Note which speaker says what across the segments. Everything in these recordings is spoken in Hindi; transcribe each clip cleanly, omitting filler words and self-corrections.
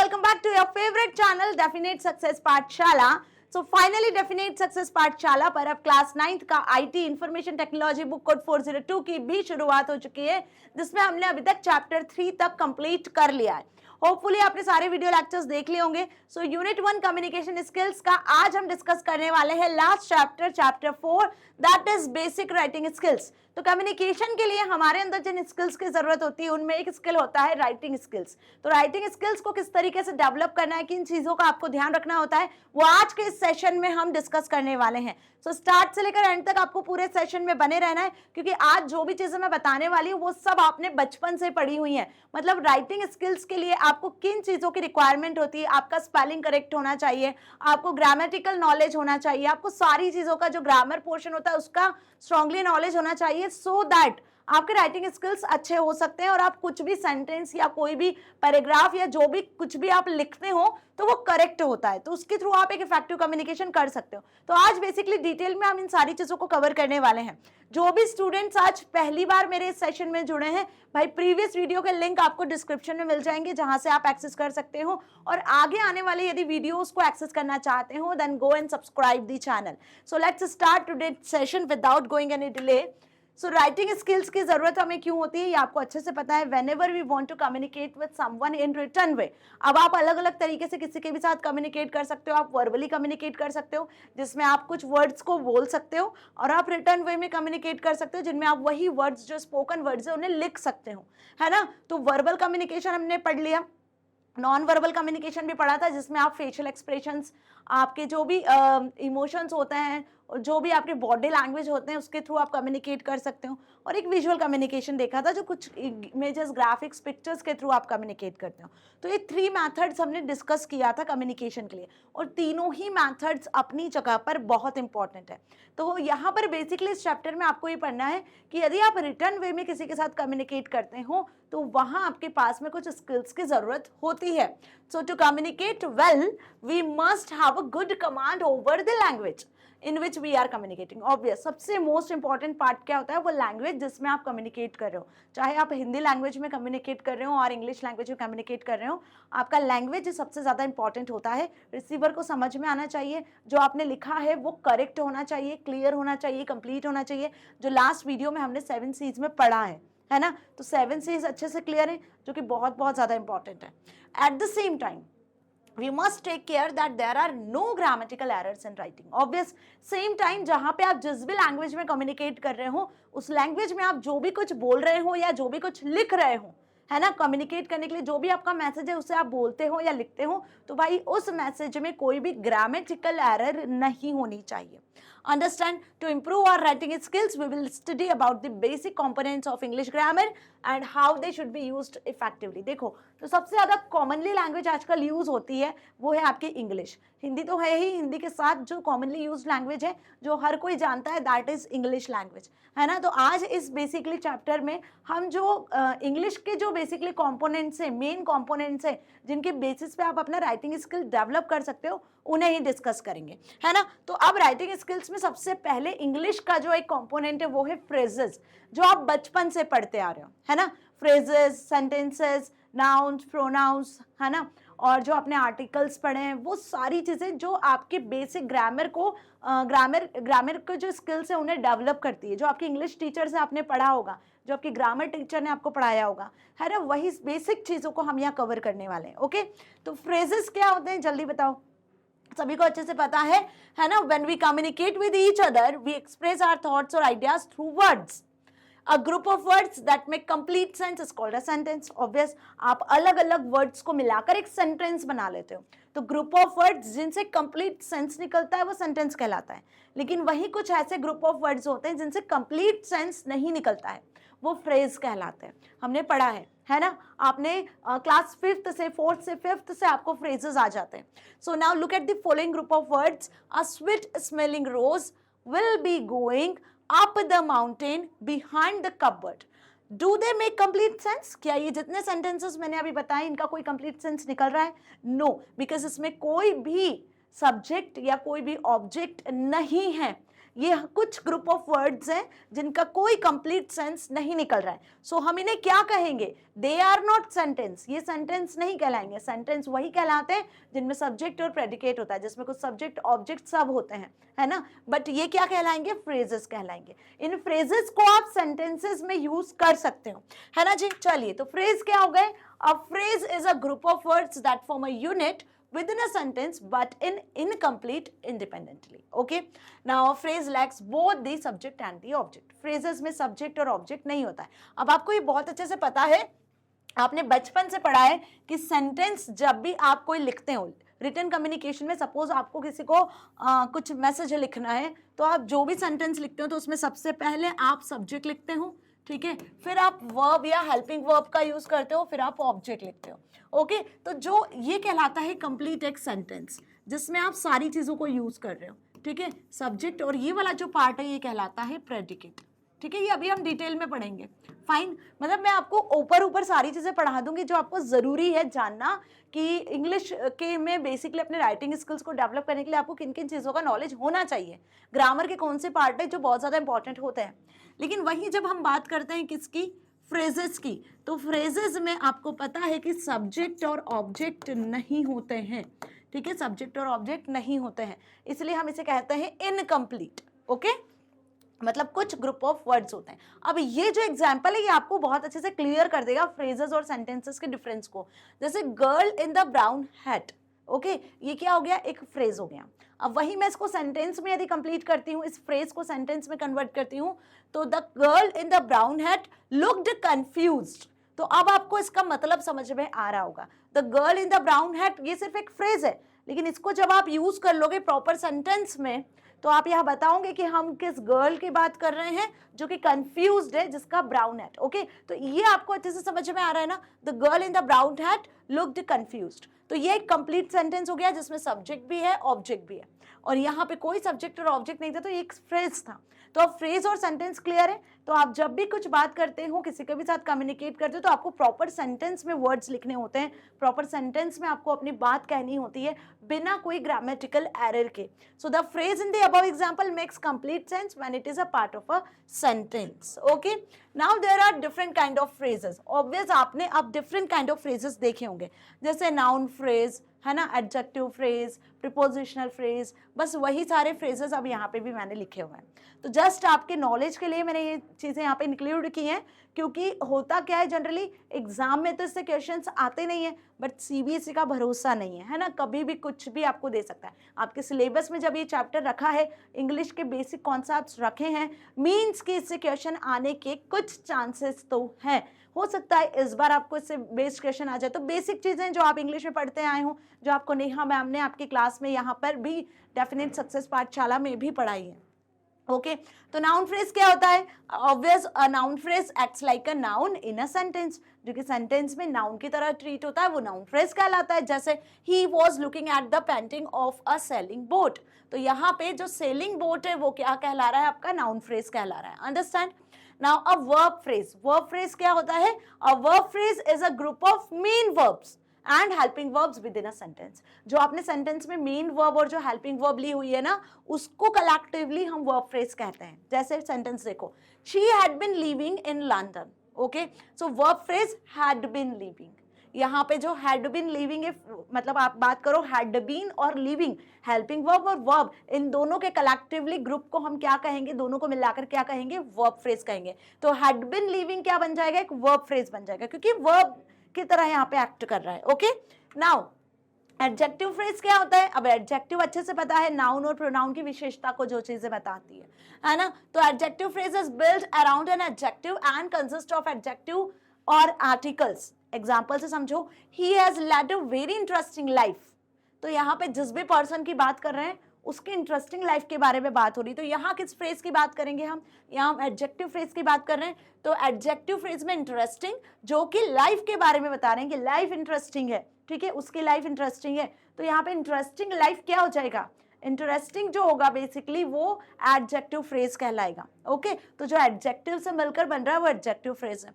Speaker 1: welcome back to your favorite channel Definite Success पाठशाला। सो फाइनली डेफिनेट सक्सेस पाठशाला पर अब क्लास 9th का IT information technology book code 402 की भी शुरुआत हो चुकी है, जिसमें हमने अभी तक चैप्टर 3 तक कंप्लीट कर लिया है। होपफुली आपने सारे वीडियो लेक्चर्स देख लिए होंगे। सो यूनिट 1 कम्युनिकेशन स्किल्स का आज हम डिस्कस करने वाले हैं last chapter 4, that is basic writing skills. तो कम्युनिकेशन के लिए हमारे अंदर जिन स्किल्स की जरूरत होती है उनमें एक स्किल होता है राइटिंग स्किल्स। तो राइटिंग स्किल्स को किस तरीके से डेवलप करना है, किन चीजों का आपको ध्यान रखना होता है, वो आज के इस सेशन में हम डिस्कस करने वाले हैं। सो स्टार्ट से लेकर एंड तक आपको पूरे सेशन में बने रहना है, क्योंकि आज जो भी चीजें मैं बताने वाली हूँ वो सब आपने बचपन से पढ़ी हुई है। मतलब राइटिंग स्किल्स के लिए आपको किन चीजों की रिक्वायरमेंट होती है, आपका स्पेलिंग करेक्ट होना चाहिए, आपको ग्रामेटिकल नॉलेज होना चाहिए, आपको सारी चीजों का जो ग्रामर पोर्शन होता है उसका स्ट्रांगली नॉलेज होना चाहिए, सो दैट आपके राइटिंग स्किल्स अच्छे हो सकते हैं और आप कुछ भी सेंटेंस या कोई भी पैराग्राफ या जो भी कुछ भी आप लिखते हो तो वो करेक्ट होता है, तो उसके थ्रू आप एक इफेक्टिव कम्युनिकेशन कर सकते हो। तो आज बेसिकली डिटेल में हम इन सारी चीजों को कवर करने वाले हैं। जो भी स्टूडेंट्स आज पहली बार मेरे इस सेशन में जुड़े हैं, भाई प्रीवियस वीडियो के लिंक आपको डिस्क्रिप्शन में मिल जाएंगे, जहां से आप एक्सेस कर सकते हो, और आगे आने वाले यदि वीडियोस को एक्सेस करना चाहते हो then go and subscribe the channel. So let's start today session without going any delay. So writing skills की जरूरत हमें क्यों होती है ये आपको अच्छे से पता है। Whenever we want to communicate with someone in written way, अब आप अलग अलग तरीके से किसी के भी साथ कम्युनिकेट कर सकते हो। आप वर्बली कम्युनिकेट कर सकते हो जिसमें आप कुछ वर्ड्स को बोल सकते हो, और आप रिटर्न वे में कम्युनिकेट कर सकते हो जिनमें आप वही वर्ड्स जो स्पोकन वर्ड्स है उन्हें लिख सकते हो, है ना। तो वर्बल कम्युनिकेशन हमने पढ़ लिया, नॉन वर्बल कम्युनिकेशन भी पढ़ा था जिसमें आप फेशियल एक्सप्रेशंस, आपके जो भी इमोशंस होते हैं, जो भी आपके बॉडी लैंग्वेज होते हैं उसके थ्रू आप कम्युनिकेट कर सकते हो, और एक विजुअल कम्युनिकेशन देखा था जो कुछ इमेजेस, ग्राफिक्स, पिक्चर्स के थ्रू आप कम्युनिकेट करते हो। तो ये 3 मेथड्स हमने डिस्कस किया था कम्युनिकेशन के लिए, और तीनों ही मेथड्स अपनी जगह पर बहुत इंपॉर्टेंट है। तो यहाँ पर बेसिकली इस चैप्टर में आपको ये पढ़ना है कि यदि आप रिटर्न वे में किसी के साथ कम्युनिकेट करते हो तो वहाँ आपके पास में कुछ स्किल्स की जरूरत होती है। So to communicate well we must have a good command over the language in which we are communicating. Obvious सबसे मोस्ट इंपॉर्टेंट पार्ट क्या होता है, वो लैंग्वेज जिसमें आप कम्युनिकेट कर रहे हो। चाहे आप हिंदी लैंग्वेज में कम्युनिकेट कर रहे हो और इंग्लिश लैंग्वेज में कम्युनिकेट कर रहे हो, आपका लैंग्वेज सबसे ज़्यादा इंपॉर्टेंट होता है। रिसीवर को समझ में आना चाहिए, जो आपने लिखा है वो करेक्ट होना चाहिए, क्लियर होना चाहिए, कंप्लीट होना चाहिए, जो लास्ट वीडियो में हमने 7 C's में पढ़ा है ना। तो 7 C's अच्छे से क्लियर है, जो कि बहुत बहुत ज़्यादा इंपॉर्टेंट है। At the same time we must take care that there are no grammatical errors in writing. Obvious same time जहाँ पे आप जिस भी लैंग्वेज में कम्युनिकेट कर रहे हो उस लैंग्वेज में आप जो भी कुछ बोल रहे हो या जो भी कुछ लिख रहे हो, है ना, कम्युनिकेट करने के लिए जो भी आपका मैसेज है उसे आप बोलते हो या लिखते हो, तो भाई उस मैसेज में कोई भी ग्रामेटिकल एरर नहीं होनी चाहिए। Understand, to improve our writing skills, we will study about the basic components of English grammar and how they should be used effectively. देखो, तो सबसे ज़्यादा कॉमनली लैंग्वेज आजकल यूज़ होती है वो है आपकी इंग्लिश। हिंदी तो है ही, हिंदी के साथ जो कॉमनली यूज लैंग्वेज है जो हर कोई जानता है दैट इज़ इंग्लिश लैंग्वेज, है ना। तो आज इस बेसिकली चैप्टर में हम जो इंग्लिश के जो बेसिकली कॉम्पोनेंट्स हैं, मेन कॉम्पोनेंट्स हैं जिनके बेसिस पे आप अपना राइटिंग स्किल डेवलप कर सकते हो, उन्हें ही डिस्कस करेंगे, है ना। तो अब राइटिंग स्किल्स में सबसे पहले इंग्लिश का जो एक कंपोनेंट है वो है फ्रेजेस, जो आप बचपन से पढ़ते आ रहे हो, है ना। फ्रेजेस, सेंटेंसेस, नाउन्स, प्रोनाउंस, है ना, और जो आपने आर्टिकल्स पढ़े हैं वो सारी चीज़ें जो आपके बेसिक ग्रामर को ग्रामर के जो स्किल्स हैं उन्हें डेवलप करती है। जो आपकी इंग्लिश टीचर से आपने पढ़ा होगा, जो आपकी ग्रामर टीचर ने आपको पढ़ाया होगा, है ना, वही बेसिक चीज़ों को हम यहाँ कवर करने वाले हैं। ओके, तो फ्रेजेस क्या होते हैं जल्दी बताओ, सभी को अच्छे से पता है ना। When we communicate with each other we express our thoughts और ideas through words. A group of words that make complete sense is called a sentence. Obvious, आप अलग अलग वर्ड्स को मिलाकर एक सेंटेंस बना लेते हो, तो ग्रुप ऑफ वर्ड्स जिनसे कंप्लीट सेंस निकलता है वो सेंटेंस कहलाता है। लेकिन वही कुछ ऐसे ग्रुप ऑफ वर्ड्स होते हैं जिनसे कंप्लीट सेंस नहीं निकलता है, वो फ्रेज कहलाते हैं। हमने पढ़ा है ना, आपने क्लास 5th से 4th से 5th से आपको फ्रेजेस आ जाते हैं। So now look at the following group of words. A sweet smelling rose will be going up the mountain behind the cupboard. Do they make complete sense? क्या ये जितने sentences मैंने अभी बताए इनका कोई complete sense निकल रहा है? No, because इसमें कोई भी subject या कोई भी object नहीं है। ये कुछ ग्रुप ऑफ वर्ड्स हैं जिनका कोई कंप्लीट सेंस नहीं निकल रहा है, सो हम इन्हें क्या कहेंगे, दे आर नॉट सेंटेंस, ये सेंटेंस नहीं कहलाएंगे। सेंटेंस वही कहलाते हैं जिनमें सब्जेक्ट और प्रेडिकेट होता है, जिसमें कुछ सब्जेक्ट ऑब्जेक्ट सब होते हैं, है ना, बट ये क्या कहलाएंगे, फ्रेजेस कहलाएंगे। इन फ्रेजेस को आप सेंटेंसेस में यूज कर सकते हो, है ना जी। चलिए, तो फ्रेज क्या हो गए, a phrase is a group of words that form a unit within a sentence but in incomplete independently. Okay, now a phrase lacks both the subject and the object. phrases में subject और object नहीं होता है। अब आपको ये बहुत अच्छे से पता है, आपने बचपन से पढ़ा है कि सेंटेंस जब भी आप कोई लिखते हो रिटन कम्युनिकेशन में, सपोज आपको किसी को कुछ मैसेज लिखना है, तो आप जो भी सेंटेंस लिखते हो तो उसमें सबसे पहले आप सब्जेक्ट लिखते हो, ठीक है, फिर आप वर्ब या हेल्पिंग वर्ब का यूज करते हो, फिर आप ऑब्जेक्ट लिखते हो। ओके, तो जो ये कहलाता है कंप्लीट एक सेंटेंस जिसमें आप सारी चीजों को यूज कर रहे हो, ठीक है, सब्जेक्ट और ये वाला जो पार्ट है ये कहलाता है प्रेडिकेट, ठीक है, ये अभी हम डिटेल में पढ़ेंगे। फाइन, मतलब मैं आपको ऊपर सारी चीजें पढ़ा दूंगी जो आपको जरूरी है जानना कि इंग्लिश के में बेसिकली अपने राइटिंग स्किल्स को डेवलप करने के लिए आपको किन किन चीजों का नॉलेज होना चाहिए, ग्रामर के कौन से पार्ट है जो बहुत ज्यादा इंपॉर्टेंट होते हैं। लेकिन वहीं जब हम बात करते हैं किसकी, फ्रेजेस की, तो फ्रेजेस में आपको पता है कि सब्जेक्ट और ऑब्जेक्ट नहीं होते हैं, ठीक है, सब्जेक्ट और ऑब्जेक्ट नहीं होते हैं, इसलिए हम इसे कहते हैं इनकम्प्लीट। ओके, मतलब कुछ ग्रुप ऑफ वर्ड्स होते हैं। अब ये जो एग्जांपल है ये आपको बहुत अच्छे से क्लियर कर देगा फ्रेजेस और सेंटेंसेस के डिफरेंस को। जैसे girl in the brown hat, okay, ये क्या हो गया, एक फ्रेज हो गया। अब वही मैं इसको सेंटेंस में यदि कंप्लीट करती हूँ, इस फ्रेज को सेंटेंस में कन्वर्ट करती हूँ, तो the girl in the brown hat looked confused, तो अब आपको इसका मतलब समझ में आ रहा होगा। The girl in the brown hat ये सिर्फ एक फ्रेज है, लेकिन इसको जब आप यूज कर लोगे प्रॉपर सेंटेंस में, तो आप यह बताओगे कि हम किस गर्ल की बात कर रहे हैं जो कि कंफ्यूज्ड है, जिसका ब्राउन हैट। ओके, तो ये आपको अच्छे से समझ में आ रहा है ना, the girl in the brown hat looked confused. तो ये एक कंप्लीट सेंटेंस हो गया जिसमें सब्जेक्ट भी है ऑब्जेक्ट भी है, और यहाँ पे कोई सब्जेक्ट और ऑब्जेक्ट नहीं था, तो ये एक फ्रेज था। तो अब फ्रेज और सेंटेंस क्लियर है, तो आप जब भी कुछ बात करते हो, किसी के भी साथ कम्युनिकेट करते हो, तो आपको प्रॉपर सेंटेंस में वर्ड्स लिखने होते हैं, प्रॉपर सेंटेंस में आपको अपनी बात कहनी होती है बिना कोई ग्रामेटिकल एरर के। So the phrase in the above example makes complete sense when it is a part of a sentence. Okay, now there are different kind of phrases. Obvious आपने अब डिफरेंट काइंड ऑफ फ्रेजेस देखे होंगे, जैसे नाउन फ्रेज, है ना, एडजेक्टिव फ्रेज, प्रीपोजिशनल फ्रेज, बस वही सारे फ्रेजेस अब यहाँ पे भी मैंने लिखे हुए हैं। तो जस्ट आपके नॉलेज के लिए मैंने ये चीज़ें यहाँ पे इंक्लूड की हैं, क्योंकि होता क्या है, जनरली एग्जाम में तो इससे क्वेश्चंस आते नहीं है, बट सीबीएसई का भरोसा नहीं है ना, कभी भी कुछ भी आपको दे सकता है। आपके सिलेबस में जब ये चैप्टर रखा है, इंग्लिश के बेसिक कॉन्सेप्ट्स रखे हैं, मीन्स कि इससे क्वेश्चन आने के कुछ चांसेस तो हैं। हो सकता है इस बार आपको इससे बेस्ड क्वेश्चन आ जाए। तो बेसिक चीज़ें जो आप इंग्लिश में पढ़ते आए हो, जो आपको नेहा मैम ने आपकी क्लास में यहाँ पर भी डेफिनेट सक्सेस पाठशाला में भी पढ़ाई है। ओके, तो नाउन फ्रेज क्या होता है? Obvious, a noun phrase acts like a noun in a sentence, जो कि सेंटेंस में नाउन की तरह ट्रीट होता है, वो नाउन फ्रेज कहलाता है। जैसे he was looking at the painting of a sailing boat, तो यहाँ पे जो सेलिंग बोट है वो क्या कहला रहा है? आपका नाउन फ्रेज कहला रहा है। Understand? Now a verb phrase, verb phrase क्या होता है? A verb phrase is a group of main verbs and helping verbs with in a sentence. जो आपने सेंटेंस में मेन वर्ब और जो हेल्पिंग वर्ब ली हुई है ना, उसको कलेक्टिवली हम वर्ब फ्रेज कहते हैं। जैसे सेंटेंस देखो, she had been living in London. Okay, so verb phrase had been living. यहाँ पे जो हैड बीन लिविंग है, मतलब आप बात करो हैड बीन और लिविंग, हेल्पिंग वर्ब और वर्ब, इन दोनों के कलेक्टिवली ग्रुप को हम क्या कहेंगे? दोनों को मिलाकर क्या कहेंगे? वर्ब फ्रेज कहेंगे। तो हैड बीन लिविंग क्या बन जाएगा? एक वर्ब फ्रेज बन जाएगा, क्योंकि वर्ब की तरह यहाँ पे एक्ट कर रहा है। ओके, नाउ एडजेक्टिव फ्रेज क्या होता है? अब एडजेक्टिव अच्छे से पता है, नाउन और प्रोनाउन की विशेषता को जो चीजें बताती है ना। तो adjective phrase is built around an adjective and consist of adjective और आर्टिकल्स। एग्जाम्पल से समझो, he has lead a very interesting life. तो यहाँ पे जिस भी पर्सन की बात कर रहे हैं उसकी इंटरेस्टिंग लाइफ के बारे में बात हो रही। तो यहाँ किस फ्रेज की बात करेंगे हम? यहाँ हम एडजेक्टिव फ्रेज की बात कर रहे हैं। तो एडजेक्टिव फ्रेज में इंटरेस्टिंग, जो कि लाइफ के बारे में बता रहे हैं कि लाइफ इंटरेस्टिंग है, ठीक है, उसकी लाइफ इंटरेस्टिंग है। तो यहाँ पे इंटरेस्टिंग लाइफ क्या हो जाएगा? इंटरेस्टिंग जो होगा बेसिकली वो एडजेक्टिव फ्रेज कहलाएगा। ओके, तो जो एडजेक्टिव से मिलकर बन रहा है वो एडजेक्टिव फ्रेज है।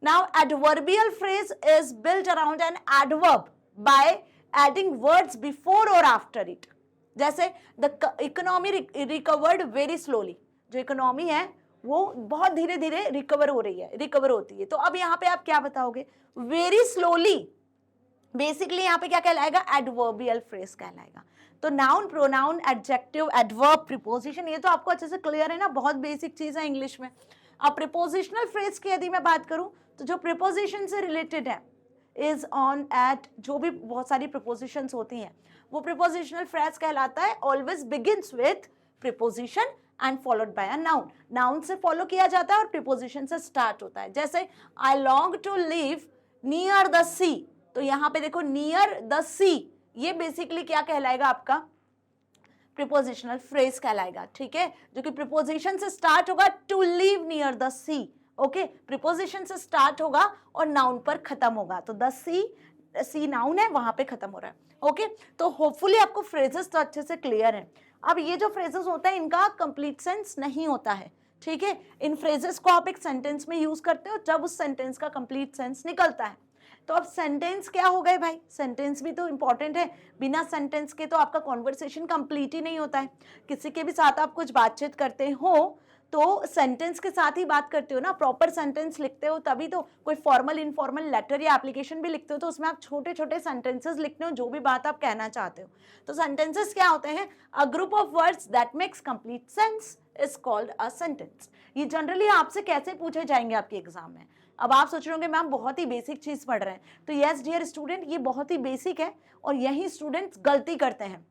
Speaker 1: Now adverbial phrase is built around an adverb by adding words before or after it. जैसे the economy recovered very slowly, जो इकोनॉमी है वो बहुत धीरे धीरे रिकवर हो रही है, रिकवर होती है। तो अब यहाँ पे आप क्या बताओगे, वेरी स्लोली बेसिकली यहाँ पे क्या कहलाएगा, एडवर्बियल फ्रेज कहलाएगा। तो noun, pronoun, adjective, adverb, preposition, ये तो आपको अच्छे से क्लियर है ना, बहुत बेसिक चीज है इंग्लिश में। अब प्रीपोजिशनल फ्रेज की यदि मैं बात करूं तो जो प्रीपोजिशन से रिलेटेड है, इज, ऑन, एट, जो भी बहुत सारी प्रीपोजिशंस होती हैं वो प्रीपोजिशनल फ्रेज कहलाता है। Always begins with preposition and followed by a noun, noun से फॉलो किया जाता है और प्रीपोजिशन से स्टार्ट होता है। जैसे I long to live near the sea, तो यहाँ पे देखो नियर द सी, ये बेसिकली क्या कहलाएगा, आपका प्रीपोजिशनल फ्रेज कहलाएगा, ठीक है, जो कि प्रीपोजिशन से स्टार्ट होगा, to live near the sea. Okay, preposition से स्टार्ट होगा और नाउन पर खत्म होगा, तो द सी नाउन है, वहां पे खत्म हो रहा है। ओके, तो होपफुली आपको फ्रेजेस तो अच्छे से क्लियर है। अब ये जो फ्रेजेस होता है इनका कंप्लीट सेंस नहीं होता है, ठीक है, इन फ्रेजेस को आप एक सेंटेंस में यूज करते हो जब उस सेंटेंस का कंप्लीट सेंस निकलता है। तो अब सेंटेंस क्या हो गए भाई, सेंटेंस भी तो इंपॉर्टेंट है, बिना सेंटेंस के तो आपका कॉन्वर्सेशन कंप्लीट ही नहीं होता है। किसी के भी साथ आप कुछ बातचीत करते हो तो सेंटेंस के साथ ही बात करते हो ना, प्रॉपर सेंटेंस लिखते हो तभी तो, कोई फॉर्मल इनफॉर्मल लेटर या एप्लीकेशन भी लिखते हो तो उसमें आप छोटे छोटे सेंटेंसेस लिखते हो जो भी बात आप कहना चाहते हो। तो सेंटेंसेस क्या होते हैं, a group of words that makes complete sense is called a sentence. ये जनरली आपसे कैसे पूछे जाएंगे आपके एग्जाम में। अब आप सोच रहे होंगे मैम बहुत ही बेसिक चीज पढ़ रहे हैं, तो यस डियर स्टूडेंट, ये बहुत ही बेसिक है और यही स्टूडेंट्स गलती करते हैं,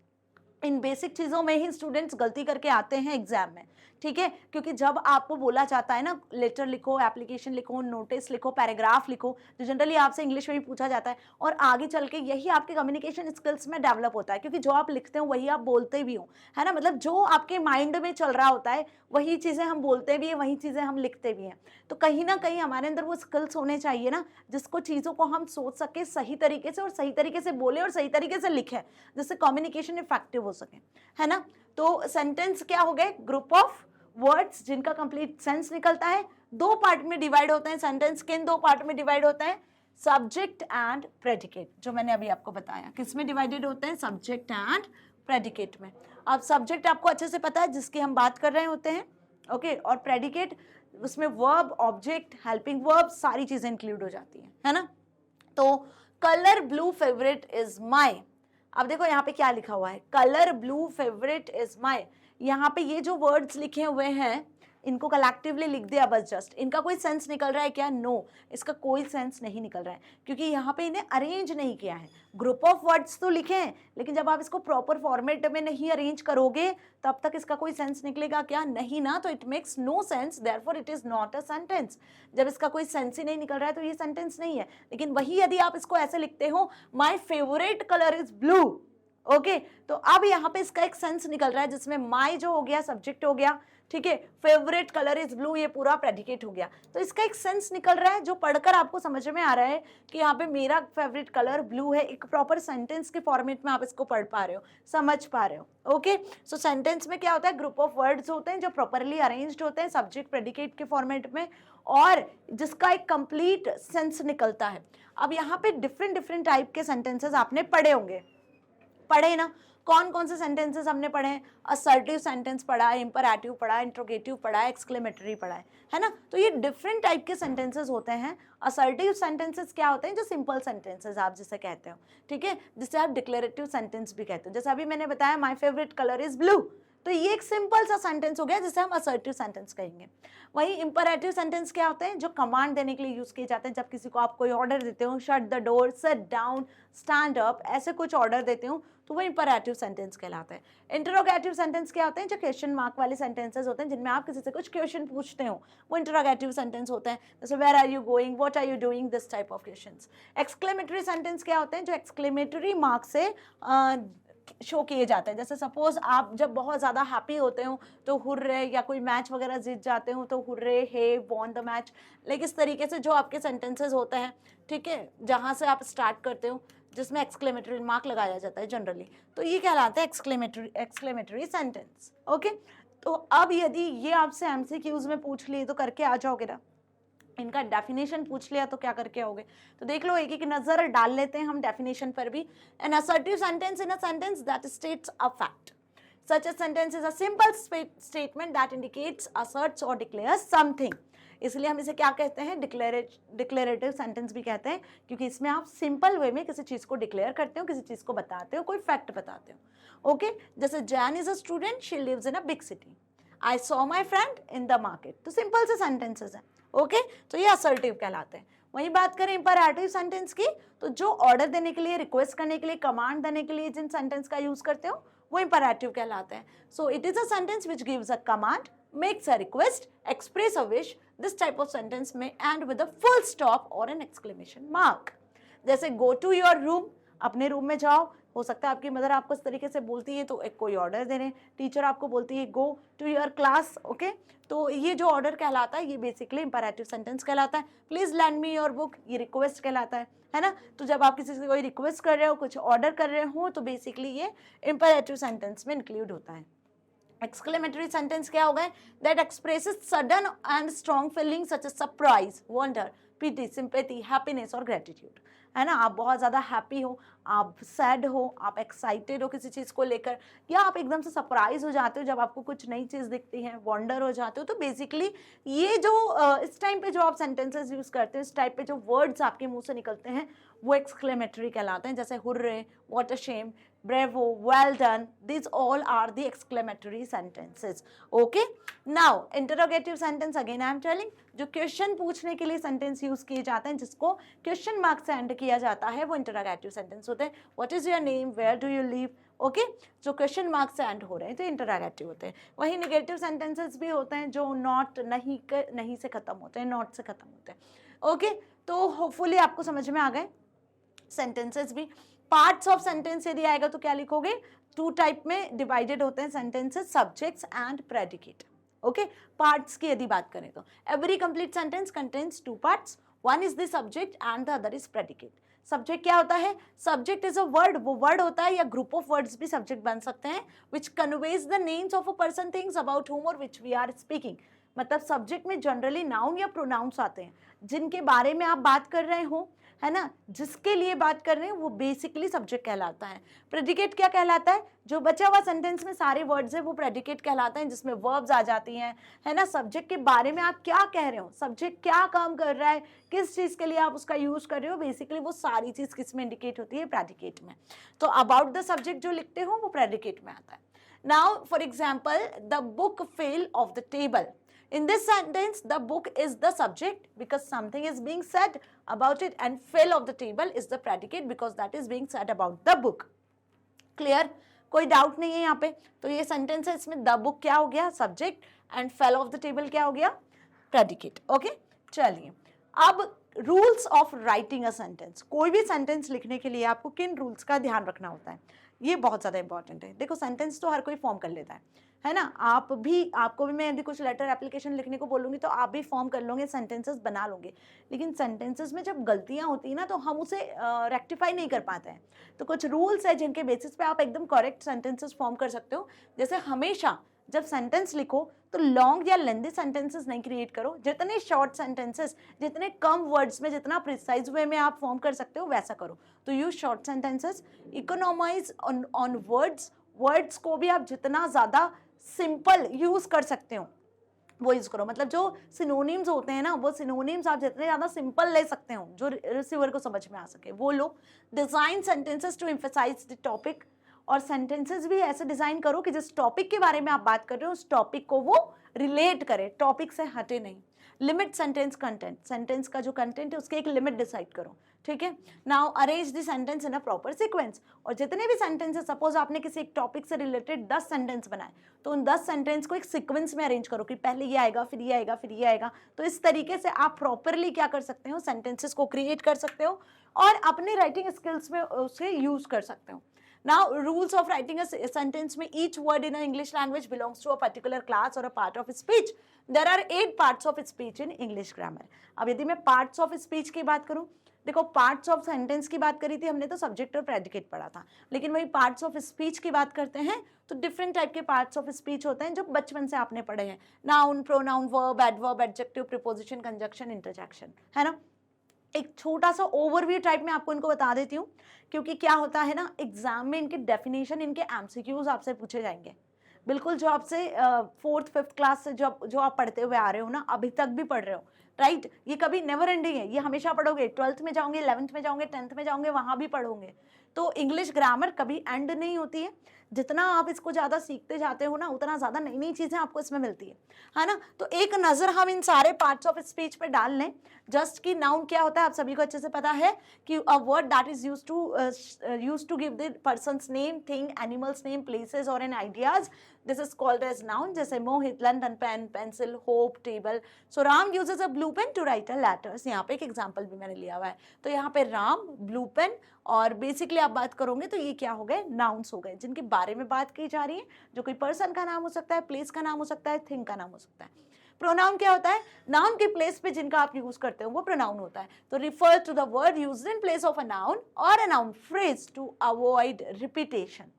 Speaker 1: इन बेसिक चीजों में ही स्टूडेंट्स गलती करके आते हैं एग्जाम में, ठीक है, क्योंकि जब आपको बोला जाता है ना लेटर लिखो, एप्लीकेशन लिखो, नोटिस लिखो, पैराग्राफ लिखो, जो जनरली आपसे इंग्लिश में भी पूछा जाता है और आगे चल के यही आपके कम्युनिकेशन स्किल्स में डेवलप होता है, क्योंकि जो आप लिखते हो वही आप बोलते भी हो, है ना, मतलब जो आपके माइंड में चल रहा होता है वही चीजें हम बोलते भी हैं, वही चीजें हम लिखते भी हैं। तो कहीं ना कहीं हमारे अंदर वो स्किल्स होने चाहिए ना, जिसको चीजों को हम सोच सके सही तरीके से और सही तरीके से बोले और सही तरीके से लिखे, जिससे कम्युनिकेशन इफेक्टिव हो सके, है ना। तो सेंटेंस क्या हो गए, ग्रुप ऑफ वर्ड्स जिनका कंप्लीट सेंस निकलता है। दो पार्ट में डिवाइड होते हैं सेंटेंस, किन दो पार्ट में डिवाइड होते हैं, सब्जेक्ट एंड प्रेडिकेट, जो मैंने अभी आपको बताया, किस में डिवाइडेड होते हैं, सब्जेक्ट एंड प्रेडिकेट में। अब सब्जेक्ट आपको अच्छे से पता है जिसकी हम बात कर रहे होते हैं, ओके, और प्रेडिकेट उसमें वर्ब, ऑब्जेक्ट, हेल्पिंग वर्ब, सारी चीजें इंक्लूड हो जाती है ना। तो colour blue favourite is my, अब देखो यहाँ पे क्या लिखा हुआ है, colour blue favourite is my. यहाँ पे ये जो वर्ड्स लिखे हुए हैं इनको कलेक्टिवली लिख दिया बस, जस्ट इनका कोई सेंस निकल रहा है क्या, नो, इसका कोई सेंस नहीं निकल रहा है, क्योंकि यहाँ पे इन्हें अरेंज नहीं किया है। ग्रुप ऑफ वर्ड्स तो लिखे हैं लेकिन जब आप इसको प्रॉपर फॉर्मेट में नहीं अरेंज करोगे तब तक इसका कोई सेंस निकलेगा क्या, नहीं ना, तो it makes no sense, therefore it is not a sentence. जब इसका कोई सेंस ही नहीं निकल रहा है तो ये सेंटेंस नहीं है। लेकिन वही यदि आप इसको ऐसे लिखते हो, my favourite colour is blue, okay, तो अब यहाँ पे इसका एक सेंस निकल रहा है जिसमें माई जो हो गया सब्जेक्ट हो गया, ठीक है, फेवरेट कलर इज ब्लू ये पूरा प्रेडिकेट हो गया, तो इसका एक सेंस निकल रहा है जो पढ़कर आपको समझ में आ रहा है कि यहाँ पे मेरा फेवरेट कलर ब्लू है। एक प्रॉपर सेंटेंस के फॉर्मेट में आप इसको पढ़ पा रहे हो, समझ पा रहे हो, ओके। सो सेंटेंस में क्या होता है, ग्रुप ऑफ वर्ड्स होते हैं जो प्रॉपरली अरेंज्ड होते हैं सब्जेक्ट प्रेडिकेट के फॉर्मेट में और जिसका एक कंप्लीट सेंस निकलता है। अब यहाँ पे डिफरेंट डिफरेंट टाइप के सेंटेंसेस आपने पढ़े होंगे, पढ़े ना, कौन कौन से सेंटेंसेस हमने पढ़े हैं, असर्टिव सेंटेंस पढ़ा है, इंपरेटिव पढ़ा है, इंट्रोगेटिव पढ़ा है, एक्सक्लेमेटरी पढ़ा है ना। तो ये डिफरेंट टाइप के सेंटेंसेस होते हैं। असर्टिव सेंटेंसेस क्या होते हैं, जो सिंपल सेंटेंसेस आप जिसे कहते हो, ठीक है, जिसे आप डिक्लेरेटिव सेंटेंस भी कहते हो। जैसे अभी मैंने बताया my favourite colour is blue, तो ये एक सिंपल सा सेंटेंस हो गया जिसे हम असर्टिव सेंटेंस कहेंगे। वही इंपरेटिव सेंटेंस क्या होते हैं, जो कमांड देने के लिए यूज किए जाते हैं। जब किसी को आप कोई ऑर्डर देते हो, shut the door, sit down, stand up, ऐसे कुछ ऑर्डर देते हो तो वो इंपरेटिव सेंटेंस कहलाता है। इंटरोगेटिव सेंटेंस क्या होते हैं, जो क्वेश्चन मार्क वाले सेंटेंसेस होते हैं जिनमें आप किसी से कुछ क्वेश्चन पूछते हो, वो इंटरोगेटिव सेंटेंस होते हैं। जैसे where are you going, what are you doing, this type of questions. Exclamatory sentence क्या होते हैं, जो एक्सक्लेमेटरी मार्क से शो किए जाते हैं। जैसे सपोज आप जब बहुत ज़्यादा हैप्पी होते हो तो हुर्रे, या कोई मैच वगैरह जीत जाते हो तो hurray, he won the match, like इस तरीके से जो आपके सेंटेंसेस होते हैं, ठीक है, जहाँ से आप स्टार्ट करते हो जिसमें एक्सक्लेमेटरी मार्क लगाया जाता है जनरली, तो ये कहलाता है एक्सक्लेमेटरी सेंटेंस, ओके। तो अब यदि ये आपसे एमसीक्यूज में पूछ लिए तो करके आ जाओगे ना, इनका डेफिनेशन पूछ लिया तो क्या करके आओगे? तो देख लो, एक एक नजर डाल लेते हैं हम डेफिनेशन पर भी। An assertive sentence in a sentence that states a fact. Such a sentence is a simple statement that indicates, asserts or declares something. इसलिए हम इसे क्या कहते हैं? डिक्लेरेटिव सेंटेंस भी कहते हैं, क्योंकि इसमें आप सिंपल वे में किसी चीज को डिक्लेयर करते हो, किसी चीज को बताते हो, कोई फैक्ट बताते हो। ओके, जैसे Jane is a student, she lives in a big city. I saw my friend in the market. तो सिंपल से सेंटेंसेस हैं। ओके, तो ये असर्टिव कहलाते हैं। वहीं बात करें इंपैरेटिव सेंटेंस की, तो जो ऑर्डर देने के लिए, रिक्वेस्ट करने के लिए, कमांड देने के लिए जिन सेंटेंस का यूज करते हो वो इंपैरेटिव कहलाते हैं। So it is a sentence which gives a command, makes a request, express a wish. This type of sentence may end with a full stop or an exclamation mark. जैसे go to your room, अपने रूम में जाओ। हो सकता है आपकी मदर आपको इस तरीके से बोलती है तो एक कोई ऑर्डर दे रहे हैं, टीचर आपको बोलती है go to your class. Okay, तो ये जो ऑर्डर कहलाता है ये बेसिकली इंपैरेटिव सेंटेंस कहलाता है। Please land me your book, ये रिक्वेस्ट कहलाता है ना। तो जब आप किसी से कोई रिक्वेस्ट कर रहे हो, कुछ ऑर्डर कर रहे हो, तो बेसिकली ये इंपैरेटिव सेंटेंस में इंक्लूड होता है। एक्सक्लेमेटरी सेंटेंस क्या हो गए? That expresses sudden and strong feeling such as surprise, wonder, pity, sympathy, happiness और ग्रेटिट्यूड, है ना। आप बहुत ज़्यादा हैप्पी हो, आप सैड हो, आप एक्साइटेड हो किसी चीज़ को लेकर, या आप एकदम से सरप्राइज हो जाते हो जब आपको कुछ नई चीज़ दिखती है, वंडर हो जाते हो। तो बेसिकली ये जो इस टाइम पे जो आप सेंटेंसेस यूज़ करते हो, इस टाइप पे जो वर्ड्स आपके मुंह से निकलते हैं वो एक्सक्लेमेटरी कहलाते हैं। जैसे hurray, what a shame, bravo, well done, these all are the exclamatory sentences. Okay, now interrogative sentence again I am telling, जो क्वेश्चन पूछने के लिए सेंटेंस यूज किए जाते हैं, जिसको क्वेश्चन मार्क से एंड किया जाता है, वो इंटरोगेटिव सेंटेंस होते हैं। What is your name, where do you live. Okay, जो क्वेश्चन मार्क से एंड हो रहे हैं तो इंटरोगेटिव होते हैं। वही नेगेटिव सेंटेंसेस भी होते हैं जो नॉट, नहीं से खत्म होते हैं, नॉट से खत्म होते हैं। ओके, तो होपफुली आपको समझ में आ गए सेंटेंसेस भी। पार्ट्स ऑफ सेंटेंस यदि आएगा तो क्या लिखोगे? टू टाइप में डिवाइडेड होते हैं sentences, subjects and predicate. Okay, parts की यदि बात करें तो every complete sentence contains two parts, one is the subject and the other is predicate. Subject क्या होता है? सब्जेक्ट इज अ वर्ड, वो वर्ड होता है या ग्रुप ऑफ वर्ड्स भी सब्जेक्ट बन सकते हैं, which conveys the names of a person, things about whom और विच वी आर स्पीकिंग। मतलब सब्जेक्ट में जनरली नाउन या प्रोनाउंस आते हैं, जिनके बारे में आप बात कर रहे हो, है ना, जिसके लिए बात कर रहे हैं, वो बेसिकली सब्जेक्ट कहलाता है। प्रेडिकेट क्या कहलाता है? जो बचा हुआ सेंटेंस में सारे वर्ड्स है वो प्रेडिकेट कहलाते हैं, जिसमें वर्ब्स आ जाती हैं, है ना। सब्जेक्ट के बारे में आप क्या कह रहे हो, सब्जेक्ट क्या काम कर रहा है, किस चीज के लिए आप उसका यूज कर रहे हो, बेसिकली वो सारी चीज किस में इंडिकेट होती है? प्रेडिकेट में। तो अबाउट द सब्जेक्ट जो लिखते हो वो प्रेडिकेट में आता है। Now for example, the book fell off the table. In this sentence, the book is the subject because something is being said about it, and fell off the table is the predicate because that is being said about the book. Clear? कोई डाउट नहीं है यहाँ पे? तो ये सेंटेंस है, इसमें द बुक क्या हो गया? Subject, and fell off the table क्या हो गया? प्रेडिकेट। ओके, चलिए अब rules of writing a sentence. कोई भी सेंटेंस लिखने के लिए आपको किन रूल्स का ध्यान रखना होता है, ये बहुत ज़्यादा इंपॉर्टेंट है। देखो, सेंटेंस तो हर कोई फॉर्म कर लेता है ना। आपको भी मैं यदि कुछ लेटर एप्लीकेशन लिखने को बोलूँगी तो आप भी फॉर्म कर लोगे, सेंटेंसेस बना लोगे, लेकिन सेंटेंसेस में जब गलतियाँ होती हैं ना तो हम उसे रेक्टिफाई नहीं कर पाते हैं। तो कुछ रूल्स है जिनके बेसिस पे आप एकदम करेक्ट सेंटेंसेस फॉर्म कर सकते हो। जैसे हमेशा जब सेंटेंस लिखो तो लॉन्ग या लेंथी सेंटेंसेस नहीं क्रिएट करो, जितने शॉर्ट सेंटेंसेस, जितने कम वर्ड्स में, जितना प्रिसाइज वे में आप फॉर्म कर सकते हो वैसा करो। तो use short sentences, economise on words को भी आप जितना ज़्यादा सिंपल यूज कर सकते हो वो यूज करो। मतलब जो सिनोनिम्स होते हैं ना, वो सिनोनिम्स आप जितने ज़्यादा सिंपल ले सकते हो जो रिसीवर को समझ में आ सके वो लो। Design sentences to emphasise the topic, और सेंटेंसेस भी ऐसे डिजाइन करो कि जिस टॉपिक के बारे में आप बात कर रहे हो उस टॉपिक को वो रिलेट करे, टॉपिक से हटे नहीं। लिमिट सेंटेंस कंटेंट, सेंटेंस का जो कंटेंट है उसके एक लिमिट डिसाइड करो, ठीक है। Now arrange the sentence in a proper sequence, और जितने भी सेंटेंस है, सपोज आपने किसी एक टॉपिक से रिलेटेड 10 सेंटेंस बनाए, तो उन 10 सेंटेंस को एक सीक्वेंस में अरेंज करो कि पहले ये आएगा, फिर ये आएगा, फिर ये आएगा। तो इस तरीके से आप प्रॉपरली क्या कर सकते हो, सेंटेंसेस को क्रिएट कर सकते हो और अपने राइटिंग स्किल्स में उसे यूज कर सकते हो। Now, rules of writing a sentence में each word in a English language belongs to a particular class or a part of speech. There are 8 parts of speech in English grammar. अब यदि मैं parts of speech की बात करूं देखो पार्ट्स ऑफ सेंटेंस की बात करी थी हमने तो सब्जेक्ट और प्रेडिकेट पढ़ा था, लेकिन वही पार्ट्स ऑफ स्पीच की बात करते हैं तो डिफरेंट टाइप के पार्ट्स ऑफ स्पीच होते हैं जो बचपन से आपने पढ़े हैं, noun, pronoun, verb, adverb, adjective, preposition, conjunction, interjection, है ना। एक छोटा सा ओवरव्यू टाइप में आपको इनको बता देती हूँ, क्योंकि क्या होता है ना एग्जाम में इनके डेफिनेशन, इनके एमसीक्यूज आपसे पूछे जाएंगे, बिल्कुल जो आपसे 4th 5th क्लास से जो आप पढ़ते हुए आ रहे हो ना, अभी तक भी पढ़ रहे हो, राइट। ये कभी नेवर एंडिंग है, ये हमेशा पढ़ोगे, 12th में जाओगे, 11th में जाओगे, 10th में जाओगे, वहां भी पढ़ोगे। तो इंग्लिश ग्रामर कभी एंड नहीं होती है, जितना आप इसको ज्यादा सीखते जाते हो ना उतना ज्यादा नई नई चीजें आपको इसमें मिलती है ना। तो एक नजर हम इन सारे पार्ट्स ऑफ स्पीच पे डाल लें, जस्ट कि नाउन क्या होता है आप सभी को अच्छे से पता है कि a word that is used to give the person's name, thing, animal's name, places और an ideas, this is called as noun. जैसे Mohit, London, pen, pencil, hope, table. So Ram uses a blue pen to write a letters, यहाँ पे एक एग्जाम्पल भी मैंने लिया हुआ है, तो यहाँ पे राम, ब्लू पेन, और बेसिकली आप बात करोगे तो ये क्या हो गए, नाउन्स हो गए, जिनके बारे में बात की जा रही है, जो कोई पर्सन का नाम हो सकता है, प्लेस का नाम हो सकता है, थिंग का नाम हो सकता है। प्रोनाउन क्या होता है, नाउन के प्लेस पे जिनका आप यूज करते हो वो प्रोनाउन होता है। तो refer to the word used in place of a noun और a noun phrase to avoid repetition,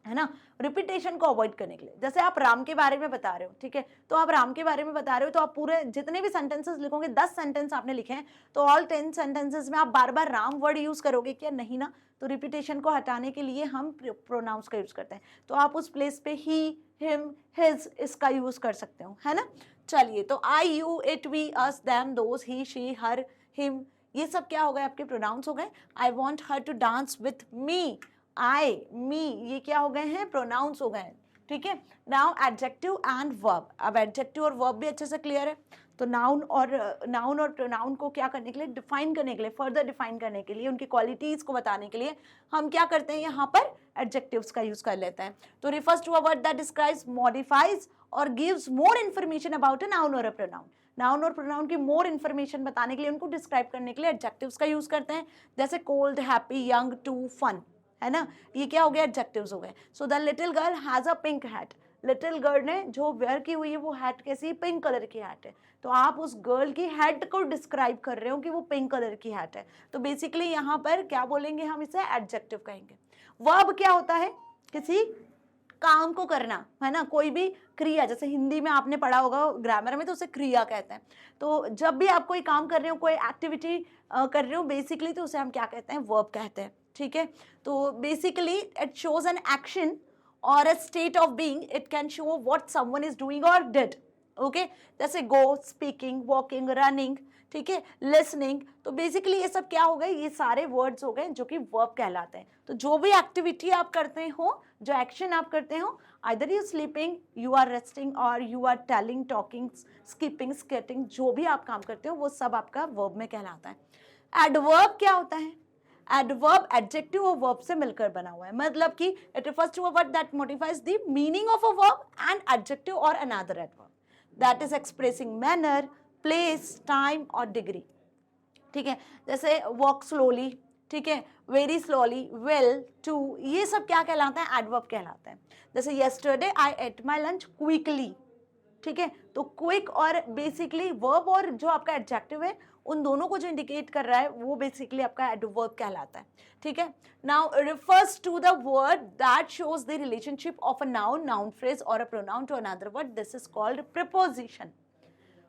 Speaker 1: है ना, रिपीटेशन को अवॉइड करने के लिए। जैसे आप राम के बारे में बता रहे हो, ठीक है, तो आप राम के बारे में बता रहे हो तो आप पूरे जितने भी सेंटेंसेस लिखोगे, 10 सेंटेंस आपने लिखे हैं, तो ऑल 10 सेंटेंसेस में आप बार बार राम वर्ड यूज करोगे क्या, नहीं ना। तो रिपीटेशन को हटाने के लिए हम प्रोनाउंस का यूज करते हैं, तो आप उस प्लेस पे ही, हिम, हिज इसका यूज कर सकते हो, है ना। चलिए, तो I, you, it, we, us, them, those, he, she, her, him, ये सब क्या हो गए आपके प्रोनाउंस हो गए। I want her to dance with me, I, me, ये क्या हो गए हैं, प्रोनाउंस हो गए, ठीक है। नाउ एडजेक्टिव एंड वर्ब, अब एडजेक्टिव और वर्ब भी अच्छे से क्लियर है, तो नाउन और प्रोनाउन को क्या करने के लिए, डिफाइन करने के लिए, फर्दर डिफाइन करने के लिए, उनकी क्वालिटीज को बताने के लिए हम क्या करते हैं, यहाँ पर एडजेक्टिव्स का यूज कर लेते हैं। तो refers to a word that describes, modifies और gives more information about a noun और अ प्रोनाउन। नाउन और प्रोनाउन की मोर इन्फॉर्मेशन बताने के लिए, उनको डिस्क्राइब करने के लिए एडजेक्टिव्स का यूज करते हैं, जैसे cold, happy, young, two, fun, है ना, ये क्या हो गया, एडजेक्टिव्स हो गए। So the little girl has a pink hat, little girl ने जो वेयर की हुई है वो हैट कैसी, पिंक कलर की हैट है, तो आप उस गर्ल की हैट को डिस्क्राइब कर रहे हो कि वो पिंक कलर की हैट है, तो बेसिकली यहाँ पर क्या बोलेंगे हम, इसे एडजेक्टिव कहेंगे। वर्ब क्या होता है, किसी काम को करना, है ना, कोई भी क्रिया, जैसे हिंदी में आपने पढ़ा होगा ग्रामर में तो उसे क्रिया कहते हैं, तो जब भी आप कोई काम कर रहे हो, कोई एक्टिविटी कर रहे हो बेसिकली, तो उसे हम क्या कहते हैं, वर्ब कहते हैं, ठीक है। तो basically it shows an action और a state of being, it can show what someone is doing और डिड, ओके, जैसे गो, स्पीकिंग, वॉकिंग, रनिंग, ठीक है, लिसनिंग, तो बेसिकली ये सब क्या हो गए, ये सारे वर्ड्स हो गए जो कि वर्ब कहलाते हैं। तो जो भी एक्टिविटी आप करते हो, जो एक्शन आप करते हो, either you sleeping, you are resting, और you are telling, talking, skipping, skating, जो भी आप काम करते हो वो सब आपका वर्ब में कहलाता है। एडवर्ब क्या होता है, एडवर्ब एडजेक्टिव और वर्ब से मिलकर बना हुआ है, मतलब कि it refers to a word that modifies the meaning of a verb and adjective और another adverb that is expressing manner, place, time और डिग्री, ठीक है। जैसे वॉक स्लोली, ठीक है, वेरी स्लोली, वेल, टू, ये सब क्या कहलाते हैं, एडवर्ब कहलाते हैं। जैसे yesterday I at my lunch quickly, ठीक है, तो क्विक और बेसिकली वर्ब और जो आपका एडजेक्टिव है उन दोनों को जो इंडिकेट कर रहा है वो बेसिकली आपका एडवर्ब कहलाता है, ठीक है। Now refers to the word that shows the relationship of a noun, noun phrase और a pronoun to another word, this is called preposition.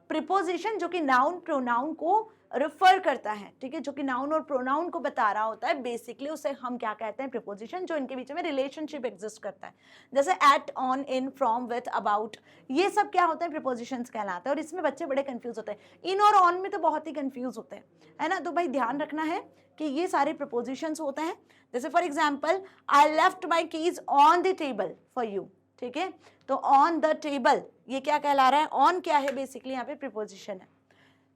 Speaker 1: Preposition जो कि नाउन प्रोनाउन को रिफर करता है, ठीक है, जो कि नाउन और प्रोनाउन को बता रहा होता है, बेसिकली उसे हम क्या कहते हैं, प्रीपोजिशन, जो इनके बीच में रिलेशनशिप एग्जिस्ट करता है, जैसे at, on, in, from, with, about, ये सब क्या होते हैं, प्रीपोजिशंस कहलाते हैं। और इसमें बच्चे बड़े कंफ्यूज होते हैं, इन और ऑन में तो बहुत ही कंफ्यूज होते हैं, है ना, तो भाई ध्यान रखना है कि ये सारे प्रीपोजिशंस होते हैं। जैसे for example, I left my keys on the table for you, ठीक है, तो ऑन द टेबल ये क्या कहला रहा है, ऑन क्या है, बेसिकली यहाँ पे प्रीपोजिशन है।